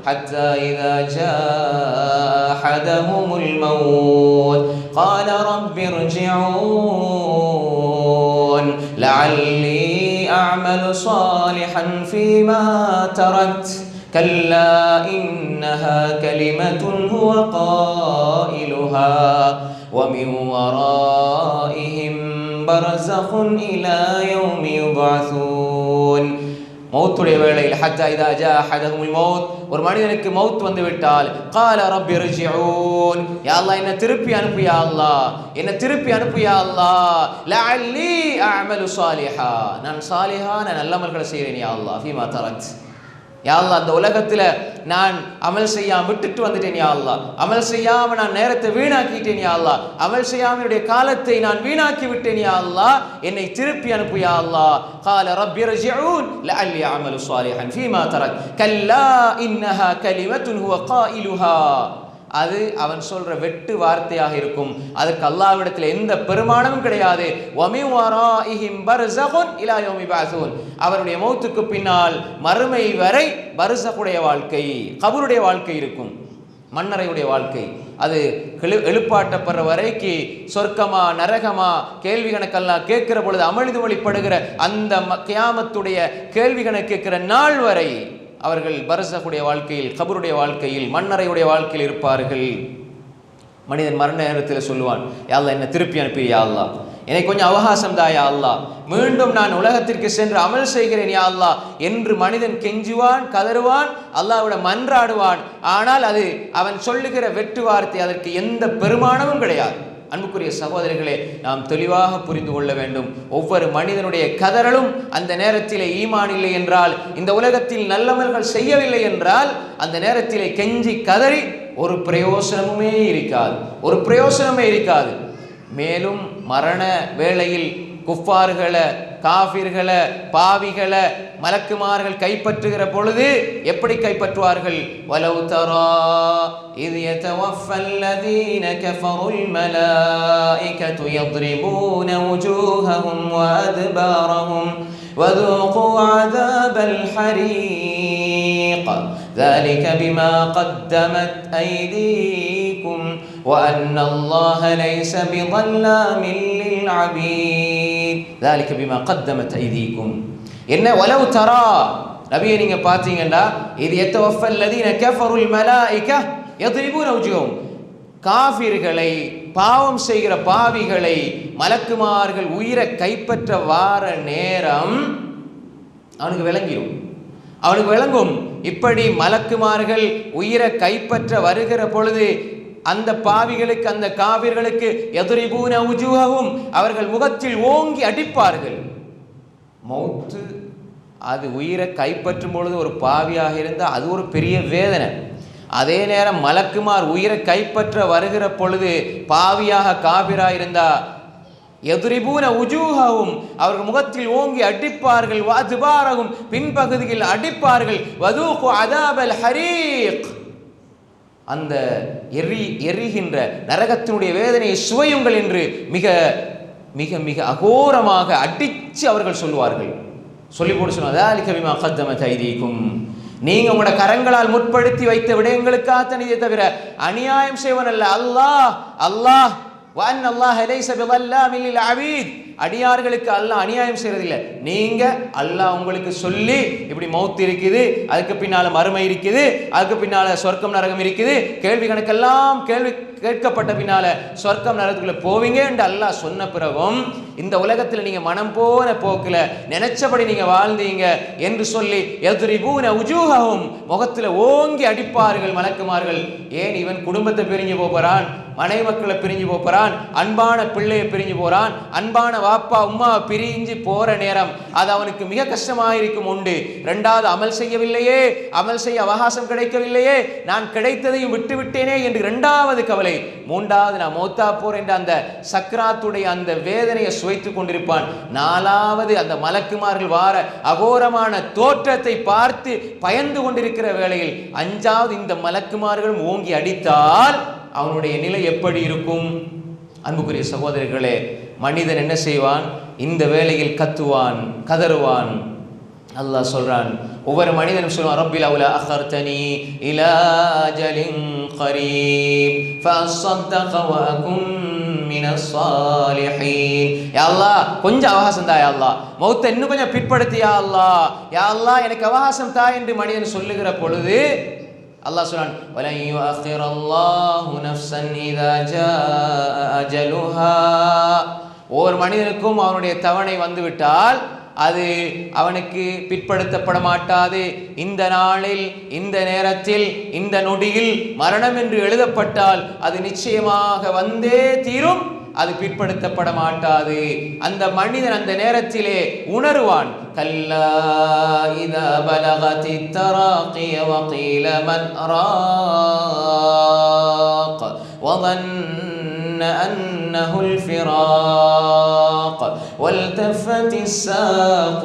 حتى إذا جاء أحدهم الموت قال رب ارجعون لعلي أعمل صالحا فيما تركت كلا إنها كلمة هو قائلها ومن ورائهم برزخ إلى يوم يبعثون. மௌத்துடைய வேளையில் ஹத்தா இதா ஜா அஹதஹுல் மௌத், ஒரு மனிதனுக்கு மௌத் வந்து விட்டால் கால ரப்பி இர்ஜிஊன், யா அல்லாஹ் என்ன திருப்பி அனுப்பு யா அல்லாஹ், என்ன திருப்பி அனுப்பு யா அல்லாஹ், லஅல்லி அஅமலு சாலிஹா, நான் சாலிஹான நல்லமல்களை செய்கிறேன் யா அல்லாஹ், ஃபீமா தரக்த், யா அல்லாஹ் அந்த உலகத்தில் நான் அமல் செய்யாம விட்டுட்டு வந்துட்டேன் யா அல்லாஹ், அமல் செய்யாம நான் நேரத்தை வீணாக்கிட்டேன் யா அல்லாஹ், அமல் செய்யாமனுடைய காலத்தை நான் வீணாக்கி விட்டேன் யா அல்லாஹ், என்னை திருப்பி அனுப்பு யா அல்லாஹ். قال رب ارجعون لعلي اعمل صالحا فيما ترك كلا انها كلمه هو قائلها, அது அவன் சொல்ற வெட்டு வார்த்தையாக இருக்கும், அதற்கு அல்லாஹ்விடத்தில் எந்த பெருமானமும் கிடையாது. வமின் வராஇஹிம் பர்ஸகுன் இலா யௌமி யபஅஸூன், அவருடைய மௌத்துக்கு பின்னால் மறுமை வரை பர்ஸகுடைய வாழ்க்கை, கபருடைய வாழ்க்கை இருக்கும், மன்னரையுடைய வாழ்க்கை. அது எழுப்பாட்டப்படுற வரைக்கு சொர்க்கமா நரகமா கேள்வி கணக்கெல்லாம் கேட்கிற பொழுது அமளிது வழிபடுகிற அந்த கியாமத்துடைய கேள்வி கணக்கு கேட்கிற நாள் வரை அவர்கள் பர்ஸகுடைய வாழ்க்கையில், கபருடைய வாழ்க்கையில், மன்னரையுடைய வாழ்க்கையில் இருப்பார்கள். மனிதன் மரண நேரத்தில் சொல்லுவான், யா அல்லாஹ் என்ன திருப்பி அனுப்பி யா அல்லாஹ், எனக்கு கொஞ்சம் அவகாசம் தா யா அல்லாஹ், மீண்டும் நான் உலகத்திற்கு சென்று அமல் செய்கிறேன் யா அல்லாஹ் என்று மனிதன் கெஞ்சுவான், கதறுவான், அல்லாஹ்விடம் மன்றாடுவான். ஆனால் அது அவன் சொல்லுகிற வெட்டு வார்த்தை, அதற்கு எந்த பெருமானமும் கிடையாது. அன்புக்குரிய சகோதரிகளே, நாம் தெளிவாக புரிந்து கொள்ள வேண்டும். ஒவ்வொரு மனிதனுடைய கதறலும் அந்த நேரத்திலே ஈமான் இல்லை என்றால், இந்த உலகத்தில் நல்லமல்கள் செய்யவில்லை என்றால், அந்த நேரத்திலே கெஞ்சி கதறி ஒரு பிரயோசனமுமே இருக்காது, ஒரு பிரயோசனமே இருக்காது. மேலும் மரண வேளையில் குஃபார்களை, காஃபிர்களை, பாவிகளை மலக்குமார்கள் கைப்பற்றுகிற பொழுது எப்படி கைப்பற்றுவார்கள்? வலவ் தரா இத் யதவஃபல்லதீன கஃபருல் மலாயிகத்து யضربூன வஜூஹஹும் வஅத்பாரஹும் வذوقوا عذاب الحريق ذلك بما قدمت أيديكم وأن الله ليس بظلام للعبيد ذلك بما قدمت أيديكم. என்ன வலவ் தரா, நபியை நீங்க பார்த்தீங்கன்னா, இது யதவஃபல்லதீன கஃபருல் மலாயிகா யضربூன வஜூஹஹும், காஃபிர்களை, பாவம் செய்கிற பாவிகளை மலக்குமார்கள் உயிரை கைப்பற்ற வார நேரம் அவனுக்கு விளங்கும். இப்படி மலக்குமார்கள் உயிரை கைப்பற்ற வருகிற பொழுது அந்த பாவிகளுக்கு, அந்த காபிர்களுக்கு யضربூன வஜூஹஹும், அவர்கள் முகத்தில் ஓங்கி அடிப்பார்கள். மௌத்து அது உயிரை கைப்பற்றும் பொழுது ஒரு பாவியாக இருந்தால் அது ஒரு பெரிய வேதனை. அதே நேரம் மலக்குமார் உயிரை கைப்பற்ற வருகிற பொழுது பாவியாக காபிராக இருந்தா யضربூன வஜூஹஹும், அவர்கள் முகத்தில் ஓங்கி அடிப்பார்கள், வஅத்பாரஹும், பின்பகுதியில் அடிப்பார்கள், வذوقوا عذاب الحريق, அந்த எரிகின்ற நரகத்தினுடைய வேதனையை சுவையுங்கள் என்று மிக மிக மிக அகோரமாக அடிச்சு அவர்கள் சொல்லுவார்கள். சொல்லி போட்டு சொன்னாங்க, ذلك بما قدمت أيديكم, நீங்க உங்களோட கரங்களால் முற்படுத்தி வைத்த விடயங்களுக்காக இதை தவிர அநியாயம் செய்வன் அல்ல அல்லாஹ். அல்லாஹ் وأن الله ليس بظلام للعبيد, அடியார்களுக்கு அல்லாஹ் அநியாயம் செய்யறதில்லை. நீங்க அல்லாஹ் உங்களுக்கு சொல்லி இப்படி மௌத் இருக்குது, அதுக்கு பின்னால மறுமை இருக்குது, அதுக்கு பின்னால சொர்க்கம் நரகம் இருக்குது, கேள்வி கணக்கெல்லாம் கேள்வி கேட்கப்பட்ட பின்னால சொர்க்கம் நரகத்துக்குள்ள போவீங்க என்று அல்லாஹ் சொன்ன பிறகும் இந்த உலகத்தில் நீங்க மனம் போன போக்கில் நினைச்சபடி நீங்க வாழ்ந்தீங்க என்று சொல்லி யضربூன வஜூஹஹும், முகத்தில் ஓங்கி அடிப்பார்கள் மலக்குமார்கள். ஏன் இவன் குடும்பத்தை பிரிஞ்சு போறான், மனைவி மக்களை பிரிஞ்சு போறான், அன்பான பிள்ளையை பிரிஞ்சு போறான், அன்பான வாப்பா உம்மா பிரிஞ்சு போற நேரம் அது அவனுக்கு மிக கஷ்டமாக இருக்கும். உண்டு. இரண்டாவது, அமல் செய்யவில்லையே, அமல் செய்ய அவகாசம் கிடைக்கவில்லையே, நான் கிடைத்ததையும் விட்டு விட்டேனே என்று இரண்டாவது கவலை. மூன்றாவது, நான் மௌத்தா போர் என்ற அந்த சக்ராத்துடைய அந்த வேதனையை சுவைத்துக் கொண்டிருப்பான். நாலாவது, அந்த மலக்குமார்கள் வார அகோரமான தோற்றத்தை பார்த்து பயந்து கொண்டிருக்கிற வேளையில் அஞ்சாவது, இந்த மலக்குமார்களும் ஓங்கி அடித்தால் அவனுடைய நிலை எப்படி இருக்கும்? அன்புக்குரிய சகோதரர்களே, மனிதன் என்ன செய்வான்? இந்த வேளையில் கத்துவான், கதறுவான், அல்லாஹ் சொல்றான், ஒவ்வொரு மனிதனும் சொல்லுவான், ரப்பி லவ்லா அഖர்தனி இலா அஜலின் கரீப் ஃபஅஸ்ஸதக வ அகும் மினஸ் ஸாலிஹீன். யா அல்லாஹ் கொஞ்சம் அவகாசம் தா, யா அல்லாஹ் மௌத்தை இன்னும் கொஞ்சம் பிற்படுத்தி, யா அல்லாஹ், யா அல்லாஹ் எனக்கு அவகாசம் தா என்று மனிதன் சொல்லுகிற பொழுது அல்லாஹ் சொல்றான், வலன் யுஅখিরல்லாஹு நஃப்ஸன் இதா ஜாஅ அஜலுஹா. ஒவ்வொரு மனிதனுக்கும் அவனுடைய தவணை வந்துவிட்டால் அது அவனுக்கு பிற்படுத்தப்பட மாட்டாது. இந்த நாளில், இந்த நேரத்தில், இந்த நொடியில் மரணம் என்று எழுதப்பட்டால் அது நிச்சயமாக வந்தே தீரும், அது பிற்படுத்தப்பட மாட்டாது. அந்த மனிதன் அந்த நேரத்திலே உணர்வான், கல்லா இதா பலகதி தராகிய வகீல மன் ராக வظن أنه الفراق والتفت الساق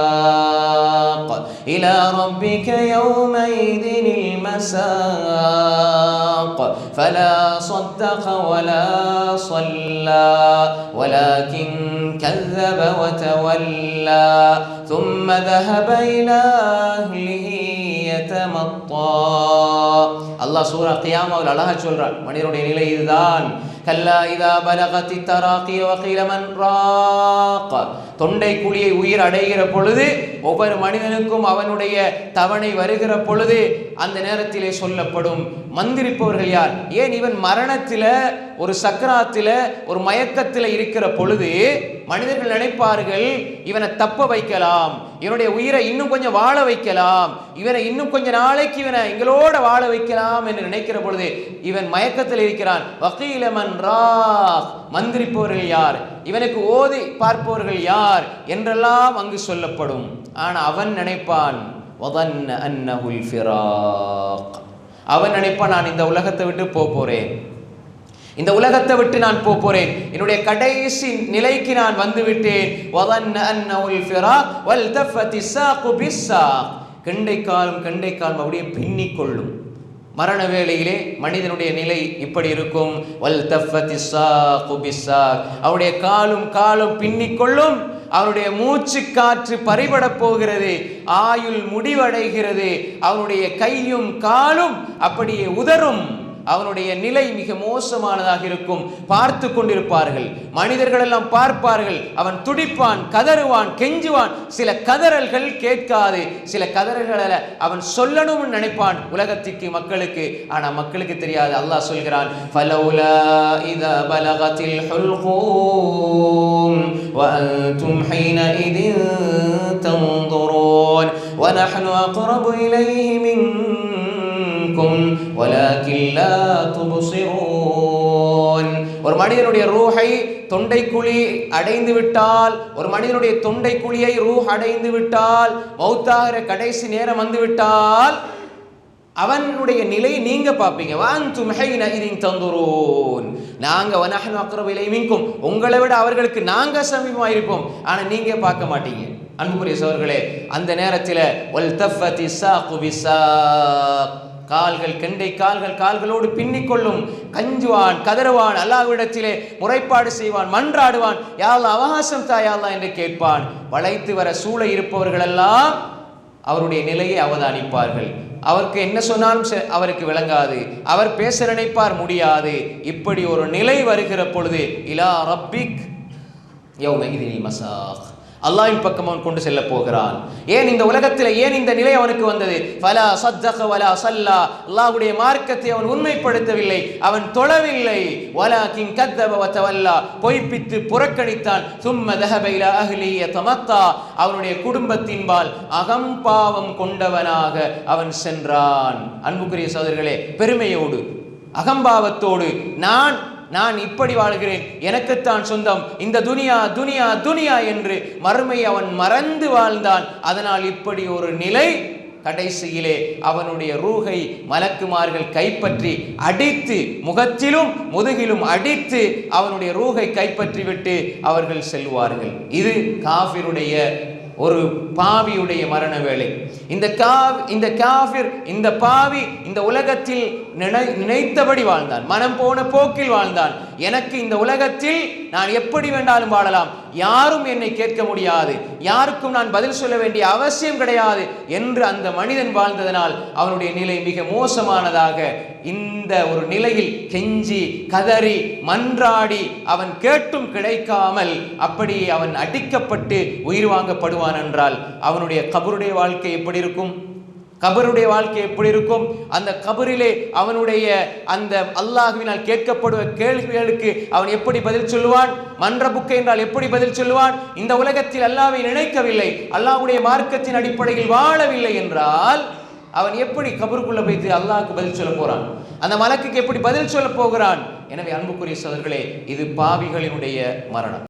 بالساق إلى ربك يومئذ المساق فلا صدق ولا صلى ولكن كذب وتولى ثم ذهب إلى أهله يتمطى. அல்லாஹ் சூரா கியாமாவில் அழகா சொல்றான், மனிதனுடைய நிலை இதுதான். கல்லா இதா பலகதி தராகி வகீல மன் ராக. தொண்டை குழியை உயிர் அடைகிற பொழுது, ஒவ்வொரு மனிதனுக்கும் அவனுடைய தவணை வருகிற பொழுது அந்த நேரத்திலே சொல்லப்படும், மந்திரிப்பவர்கள் யார்? ஏன் இவன் மரணத்தில, ஒரு சக்கராத்தில, ஒரு மயக்கத்தில் இருக்கிற பொழுது மனிதர்கள் நினைப்பார்கள், இவனை தப்ப வைக்கலாம், இவனுடைய உயிரை இன்னும் கொஞ்சம் வாழ வைக்கலாம், இவனை இன்னும் கொஞ்ச நாளைக்கு இவனை எங்களோட வாழ வைக்கலாம் என்று நினைக்கிற பொழுது இவன் மயக்கத்தில் இருக்கிறான். வகீல மன் ராக், மந்திரிப்பவர்கள் யார், இவனுக்கு ஓதி பார்ப்பவர்கள் யார் என்றெல்லாம் அங்கு சொல்லப்படும். ஆனா அவன் நினைப்பான், வظن أنه الفراق. அவன் நினைப்பான், நான் இந்த உலகத்தை விட்டு போறேன், இந்த உலகத்தை விட்டு நான் போறேன், என்னுடைய கடைசி நிலைக்கு நான் வந்து விட்டேன். வظن أنه الفراق والتفت الساق بالساق. கண்டை காலும் அப்படியே பின்னிக்கொள்ளும். மரண வேளையிலே மனிதனுடைய நிலை இப்படி இருக்கும். வல்தஃபத்தி ஸாகு பிஸ்ஸாக், அவனுடைய காலும் பின்னிக்கொள்ளும், அவனுடைய மூச்சு காற்று பறிபட போகிறது, ஆயுள் முடிவடைகிறது, அவனுடைய கையும் காலும் அப்படியே உதறும். அவனுடைய நிலை மிக மோசமானதாக இருக்கும். பார்த்து கொண்டிருப்பார்கள், மனிதர்கள் எல்லாம் பார்ப்பார்கள். அவன் துடிப்பான், கதறுவான், கெஞ்சுவான். சில கதறல்கள் கேட்காது, சில கதறல்களை அவன் சொல்லணும்னு நினைப்பான் உலகத்துக்கு, மக்களுக்கு. ஆனா மக்களுக்கு தெரியாது. அல்லாஹ் சொல்கிறான், ஃபலௌலா இதா பலகத்தில் ஹுல்கூம் வ அன்தும் ஹீனஇதின் தன்துரூன் வ நஹ்னு அக்ரபு இலைஹி வலக்கின் லா துப்சிரூன். ஒரு மனிதனுடைய ரூஹை தொண்டைக்குழி அடைந்து விட்டால், ஒரு மனிதனுடைய தொண்டைக்குழியை ரூஹ் அடைந்து விட்டால், மௌத்தாகிற கடைசி நேரம் வந்து விட்டால் அவனுடைய நிலை நீங்க பாப்பீங்க. வஅன்தும் ஹீனஇதின் தன்துரூன், நாங்க வநஹ்னு அக்ரபு இலைஹி மின்கும், உங்களை விட அவர்களுக்கு நாங்க சமீபமாக இருப்போம், ஆனா நீங்க பார்க்க மாட்டீங்க. அன்புக்குரிய சகோதரர்களே, அந்த நேரத்தில் வல்தஃபத்தி ஸாகு பிஸ்ஸாக், கெண்டை கால்களோடு பின்னிக்கொள்ளும். கஞ்சுவான், கதறுவான், அல்லாஹ்விடத்திலே முறைப்பாடு செய்வான், மன்றாடுவான், யா அல்லாஹ் அவகாசம் தா யா அல்லாஹ் என்று கேட்பான். வளைத்து வர சூழ இருப்பவர்கள் எல்லாம் அவருடைய நிலையை அவதானிப்பார்கள். அவருக்கு என்ன சொன்னாலும் அவருக்கு விளங்காது, அவர் பேச நினைப்பார், முடியாது. இப்படி ஒரு நிலை வருகிற பொழுது இலா ரப்பிக் யௌமஇதில் மஸாக், அல்லாஹ்வின் பக்கம் அவன் கொண்டு செல்ல போகிறான். ஏன் இந்த உலகத்தில் ஏன் இந்த நிலை அவனுக்கு வந்தது? ஃபலா ஸத்தக வலா ஸல்லா, அல்லாஹ்வுடைய மார்க்கத்தை அவன் உண்மைப்படுத்தவில்லை, அவன் தொழவில்லை. வலக்கின் கத்தப வதவல்லா, பொய்ப்பித்து புறக்கணித்தான். சும்ம தஹப இலா அஹ்லி யதமத்தா, அவனுடைய குடும்பத்தின்பால் அகம்பாவம் கொண்டவனாக அவன் சென்றான். அன்புக்குரிய சகோதரர்களே, பெருமையோடு, அகம்பாவத்தோடு, நான் இப்படி வாழ்கிறேன், எனக்குத்தான் சொந்தம், இந்த துனியா துனியா துனியா என்று மறுமை அவன் மறந்து வாழ்ந்தான். அதனால் இப்படி ஒரு நிலை கடைசியிலே அவனுடைய ரூஹை மலக்குமார்கள் கைப்பற்றி அடித்து, முகத்திலும் முதுகிலும் அடித்து அவனுடைய ரூஹை கைப்பற்றி விட்டு அவர்கள் செல்வார்கள். இது காஃபிருடைய ஒரு பாவியுடைய மரண வேளை. இந்த காஃபிர், இந்த பாவி இந்த உலகத்தில் நினைத்தபடி வாழ்ந்தான், மனம் போன போக்கில் வாழ்ந்தான். எனக்கு இந்த உலகத்தில் நான் எப்படி வேண்டாலும் வாழலாம், யாரும் என்னை கேட்க முடியாது, யாருக்கும் நான் பதில் சொல்ல வேண்டிய அவசியம் கிடையாது என்று அந்த மனிதன் வாழ்ந்ததனால் அவனுடைய நிலை மிக மோசமானதாக, இந்த ஒரு நிலையில் கெஞ்சி கதறி மன்றாடி அவன் கேட்டும் கிடைக்காமல் அப்படி அவன் அடிக்கப்பட்டு உயிர் வாங்கப்படுவான் என்றால் அவனுடைய கபருடைய வாழ்க்கை எப்படி இருக்கும்? கபருடைய வாழ்க்கை எப்படி இருக்கும்? அந்த கபரிலே அவனுடைய அந்த அல்லாஹ்வினால் கேட்கப்படுவ கேள்விகளுக்கு அவன் எப்படி பதில் சொல்லுவான்? மன்ற புக்கை என்றால் எப்படி பதில் சொல்லுவான்? இந்த உலகத்தில் அல்லாஹ்வை நினைக்கவில்லை, அல்லாஹ்வுடைய மார்க்கத்தின் அடிப்படையில் வாழவில்லை என்றால் அவன் எப்படி கபருக்குள்ள போய்த்து அல்லாஹ்வுக்கு பதில் சொல்ல போறான்? அந்த மலக்குக்கு எப்படி பதில் சொல்ல போகிறான்? எனவே அன்புக்குரிய சகோதரர்களே, இது பாவிகளினுடைய மரணம்.